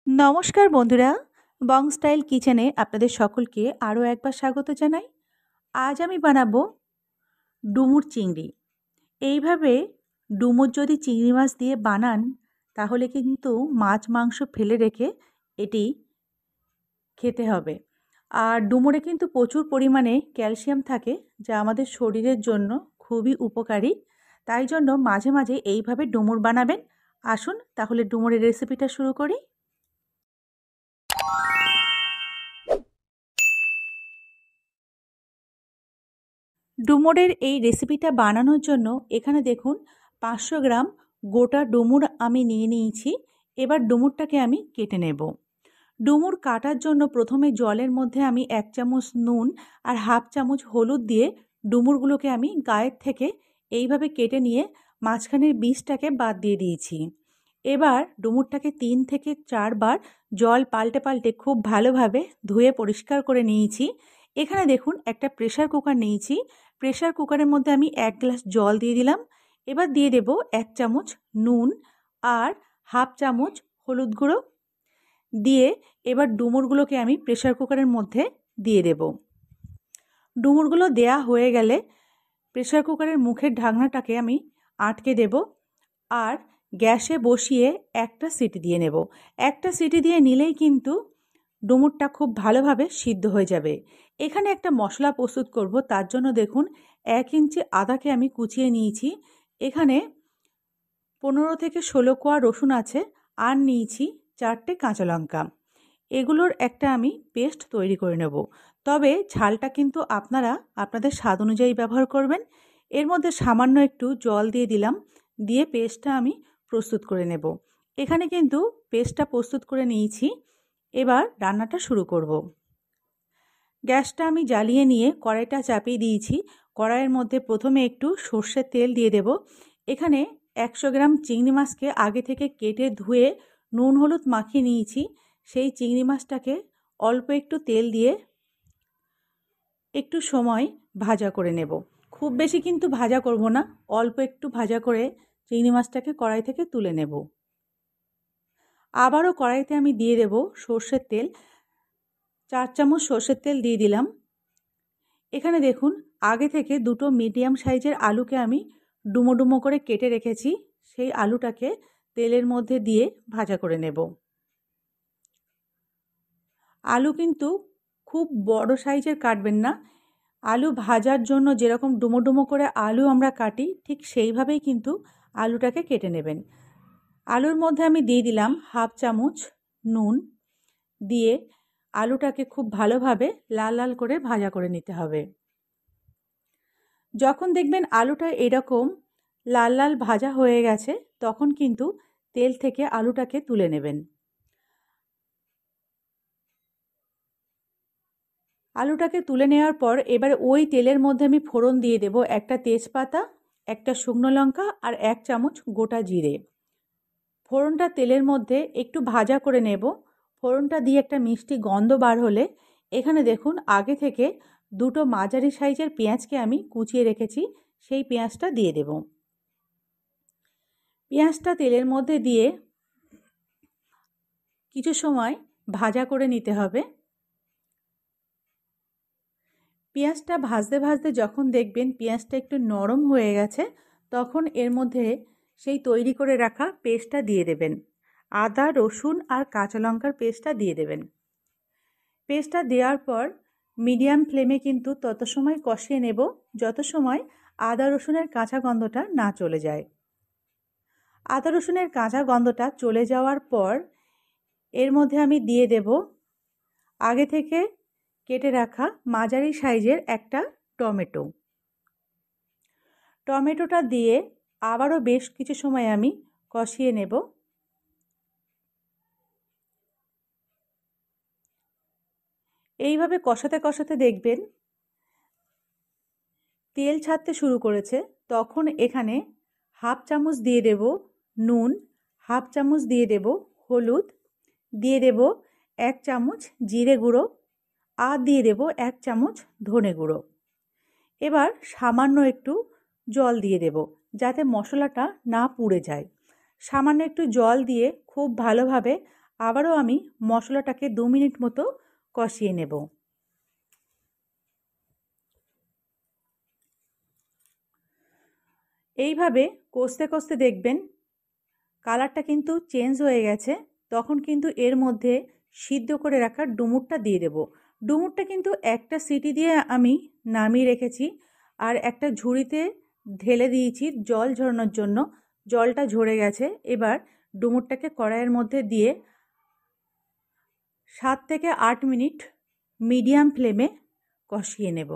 নমস্কার বন্ধুরা, বং স্টাইল কিচেনে আপনাদের সকলকে আরও একবার স্বাগত জানাই। আজ আমি বানাবো ডুমুর চিংড়ি। এইভাবে ডুমুর যদি চিংড়ি মাছ দিয়ে বানান তাহলে কিন্তু মাছ মাংস ফেলে রেখে এটি খেতে হবে। আর ডুমুরে কিন্তু প্রচুর পরিমাণে ক্যালসিয়াম থাকে, যা আমাদের শরীরের জন্য খুবই উপকারী। তাই জন্য মাঝে মাঝে এইভাবে ডুমুর বানাবেন। আসুন তাহলে ডুমুরের রেসিপিটা শুরু করি। ডুমুরের এই রেসিপিটা বানানোর জন্য এখানে দেখুন 500 গ্রাম গোটা ডুমুর আমি নিয়ে নিয়েছি। এবার ডুমুরটাকে আমি কেটে নেব। ডুমুর কাটার জন্য প্রথমে জলের মধ্যে আমি 1 চামচ নুন আর হাফ চামচ হলুদ দিয়ে ডুমুরগুলোকে আমি গায়ের থেকে এইভাবে কেটে নিয়ে মাঝখানের বীজটাকে বাদ দিয়ে দিয়েছি। এবার ডুমুরটাকে 3 থেকে 4 বার জল পাল্টে পাল্টে খুব ভালোভাবে ধুয়ে পরিষ্কার করে নিয়েছি। এখানে দেখুন একটা প্রেসার কুকার নিয়েছি। প্রেসার কুকারের মধ্যে আমি 1 গ্লাস জল দিয়ে দিলাম। এবার দিয়ে দেব 1 চামচ নুন আর হাফ চামচ হলুদ গুঁড়ো দিয়ে এবার ডুমুরগুলোকে আমি প্রেসার কুকারের মধ্যে দিয়ে দেব। ডুমুরগুলো দেয়া হয়ে গেলে প্রেসার কুকারের মুখের ঢাকনাটাকে আমি আটকে দেব আর গ্যাসে বসিয়ে একটা সিটি দিয়ে নেব। একটা সিটি দিয়ে নিলেই কিন্তু ডুমুরটা খুব ভালোভাবে সিদ্ধ হয়ে যাবে। এখানে একটা মশলা প্রস্তুত করব, তার জন্য দেখুন 1 ইঞ্চি আদাকে আমি কুচিয়ে নিয়েছি। এখানে 15 থেকে 16 কোয়া রসুন আছে আর নিয়েছি 4টে কাঁচা লঙ্কা। এগুলোর একটা আমি পেস্ট তৈরি করে নেব। তবে ঝালটা কিন্তু আপনারা আপনাদের স্বাদ অনুযায়ী ব্যবহার করবেন। এর মধ্যে সামান্য একটু জল দিয়ে দিলাম, দিয়ে পেস্টটা আমি প্রস্তুত করে নেব। এখানে কিন্তু পেস্টটা প্রস্তুত করে নিয়েছি। এবার রান্নাটা শুরু করব। গ্যাসটা আমি জ্বালিয়ে নিয়ে কড়াইটা চাপিয়ে দিয়েছি। কড়াইয়ের মধ্যে প্রথমে একটু সর্ষের তেল দিয়ে দেব। এখানে 100 গ্রাম চিংড়ি মাছকে আগে থেকে কেটে ধুয়ে নুন হলুদ মাখিয়ে নিয়েছি। সেই চিংড়ি মাছটাকে অল্প একটু তেল দিয়ে একটু সময় ভাজা করে নেব। খুব বেশি কিন্তু ভাজা করব না, অল্প একটু ভাজা করে চিংড়ি মাছটাকে কড়াই থেকে তুলে নেব। আবারও কড়াইতে আমি দিয়ে দেব সর্ষের তেল। 4 চামচ সর্ষের তেল দিয়ে দিলাম। এখানে দেখুন আগে থেকে দুটো মিডিয়াম সাইজের আলুকে আমি ডুমো ডুমো করে কেটে রেখেছি। সেই আলুটাকে তেলের মধ্যে দিয়ে ভাজা করে নেব। আলু কিন্তু খুব বড় সাইজের কাটবেন না। আলু ভাজার জন্য যেরকম ডুমো ডুমো করে আলু আমরা কাটি, ঠিক সেইভাবেই কিন্তু আলুটাকে কেটে নেবেন। আলুর মধ্যে আমি দিয়ে দিলাম হাফ চামচ নুন, দিয়ে আলুটাকে খুব ভালোভাবে লাল লাল করে ভাজা করে নিতে হবে। যখন দেখবেন আলুটা এরকম লাল লাল ভাজা হয়ে গেছে, তখন কিন্তু তেল থেকে আলুটাকে তুলে নেবেন। আলুটাকে তুলে নেওয়ার পর এবার ওই তেলের মধ্যে আমি ফোড়ন দিয়ে দেব একটা তেজপাতা, একটা শুকনো লঙ্কা আর 1 চামচ গোটা জিরে। ফোড়নটা তেলের মধ্যে একটু ভাজা করে নেব। ফোড়নটা দিয়ে একটা মিষ্টি গন্ধ বার হলে এখানে দেখুন আগে থেকে দুটো মাঝারি সাইজের পেঁয়াজকে আমি কুচিয়ে রেখেছি, সেই পেঁয়াজটা দিয়ে দেব। পেঁয়াজটা তেলের মধ্যে দিয়ে কিছু সময় ভাজা করে নিতে হবে। পেঁয়াজটা ভাজতে ভাজতে যখন দেখবেন পেঁয়াজটা একটু নরম হয়ে গেছে, তখন এর মধ্যে সেই তৈরি করে রাখা পেস্টটা দিয়ে দেবেন। আদা রসুন আর কাঁচা লঙ্কার পেস্টটা দিয়ে দেবেন। পেস্টটা দেওয়ার পর মিডিয়াম ফ্লেমে কিন্তু তত সময় কষিয়ে নেব যত সময় আদা রসুনের কাঁচা গন্ধটা না চলে যায়। আদা রসুনের কাঁচা গন্ধটা চলে যাওয়ার পর এর মধ্যে আমি দিয়ে দেব আগে থেকে কেটে রাখা মাঝারি সাইজের একটা টমেটো। টমেটোটা দিয়ে আবারও বেশ কিছু সময় আমি কষিয়ে নেব। এইভাবে কষাতে কষাতে দেখবেন তেল ছাড়তে শুরু করেছে, তখন এখানে হাফ চামচ দিয়ে দেব নুন, হাফ চামচ দিয়ে দেব হলুদ, দিয়ে দেব 1 চামচ জিরে গুঁড়ো আর দিয়ে দেব 1 চামচ ধনে গুঁড়ো। এবার সামান্য একটু জল দিয়ে দেব যাতে মশলাটা না পুড়ে যায়। সামান্য একটু জল দিয়ে খুব ভালোভাবে আবারও আমি মশলাটাকে 2 মিনিট মতো কষিয়ে নেব। এইভাবে কষতে কষতে দেখবেন কালারটা কিন্তু চেঞ্জ হয়ে গেছে। তখন কিন্তু এর মধ্যে সিদ্ধ করে রাখা ডুমুরটা দিয়ে দেব। ডুমুরটা কিন্তু একটা সিটি দিয়ে আমি নামিয়ে রেখেছি আর একটা ঝুড়িতে ঢেলে দিয়েছি জল ঝরানোর জন্য। জলটা ঝরে গেছে। এবার ডুমুরটাকে কড়াইয়ের মধ্যে দিয়ে 7 থেকে 8 মিনিট মিডিয়াম ফ্লেমে কষিয়ে নেব।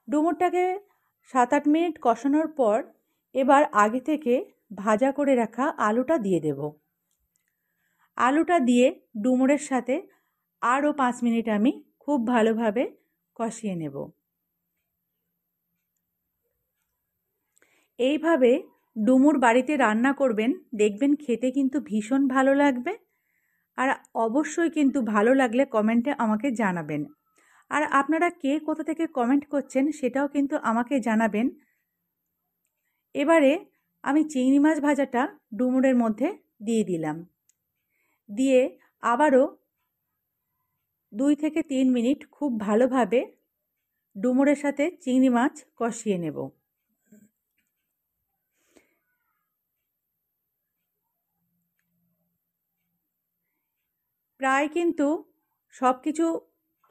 ডুমুরটাকে 7-8 মিনিট কষানোর পর এবার আগে থেকে ভাজা করে রাখা আলুটা দিয়ে দেব। আলুটা দিয়ে ডুমুরের সাথে আরও 5 মিনিট আমি খুব ভালোভাবে কষিয়ে নেব। এইভাবে ডুমুর বাড়িতে রান্না করবেন, দেখবেন খেতে কিন্তু ভীষণ ভালো লাগবে। আর অবশ্যই কিন্তু ভালো লাগলে কমেন্টে আমাকে জানাবেন। আর আপনারা কে কোথা থেকে কমেন্ট করছেন সেটাও কিন্তু আমাকে জানাবেন। এবারে আমি চিংড়ি মাছ ভাজাটা ডুমুরের মধ্যে দিয়ে দিলাম। দিয়ে আবারও 2 থেকে 3 মিনিট খুব ভালোভাবে ডুমুরের সাথে চিংড়ি মাছ কষিয়ে নেব। প্রায় কিন্তু সব কিছু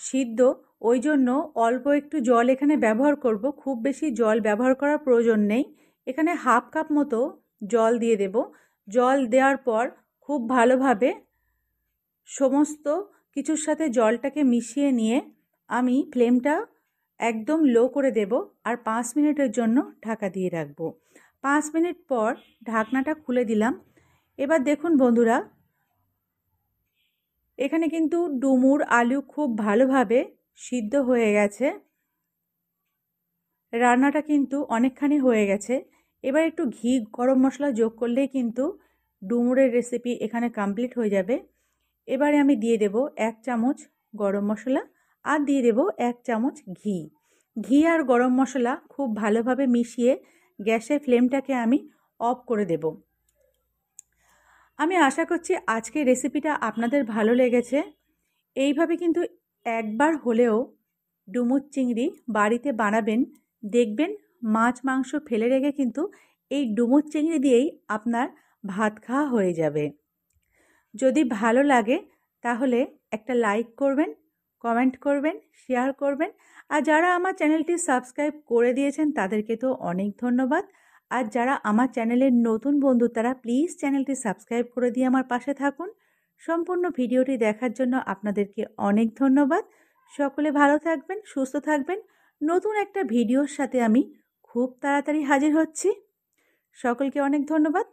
সিদ্ধ, ওই জন্য অল্প একটু জল এখানে ব্যবহার করব। খুব বেশি জল ব্যবহার করার প্রয়োজন নেই। এখানে হাফ কাপ মতো জল দিয়ে দেব। জল দেওয়ার পর খুব ভালোভাবে সমস্ত কিছুর সাথে জলটাকে মিশিয়ে নিয়ে আমি ফ্লেমটা একদম লো করে দেব আর 5 মিনিটের জন্য ঢাকা দিয়ে রাখবো। 5 মিনিট পর ঢাকনাটা খুলে দিলাম। এবার দেখুন বন্ধুরা, এখানে কিন্তু ডুমুর আলু খুব ভালোভাবে সিদ্ধ হয়ে গেছে। রান্নাটা কিন্তু অনেকখানি হয়ে গেছে। এবার একটু ঘি গরম মশলা যোগ করলেই কিন্তু ডুমুরের রেসিপি এখানে কমপ্লিট হয়ে যাবে। এবারে আমি দিয়ে দেব 1 চামচ গরম মশলা আর দিয়ে দেব 1 চামচ ঘি। ঘি আর গরম মশলা খুব ভালোভাবে মিশিয়ে গ্যাসের ফ্লেমটাকে আমি অফ করে দেব। আমি আশা করছি আজকের রেসিপিটা আপনাদের ভালো লেগেছে। এইভাবে কিন্তু একবার হলেও ডুমুর চিংড়ি বাড়িতে বানাবেন, দেখবেন মাছ মাংস ফেলে রেখে কিন্তু এই ডুমুর চিংড়ি দিয়েই আপনার ভাত খাওয়া হয়ে যাবে। যদি ভালো লাগে তাহলে একটা লাইক করবেন, কমেন্ট করবেন, শেয়ার করবেন। আর যারা আমার চ্যানেলটি সাবস্ক্রাইব করে দিয়েছেন তাদেরকে তো অনেক ধন্যবাদ। আর যারা আমার চ্যানেলের নতুন বন্ধু তারা প্লিজ চ্যানেলটি সাবস্ক্রাইব করে দিয়ে আমার পাশে থাকুন। সম্পূর্ণ ভিডিওটি দেখার জন্য আপনাদেরকে অনেক ধন্যবাদ। সকলে ভালো থাকবেন, সুস্থ থাকবেন। নতুন একটা ভিডিওর সাথে আমি খুব তাড়াতাড়ি হাজির হচ্ছি। সকলকে অনেক ধন্যবাদ।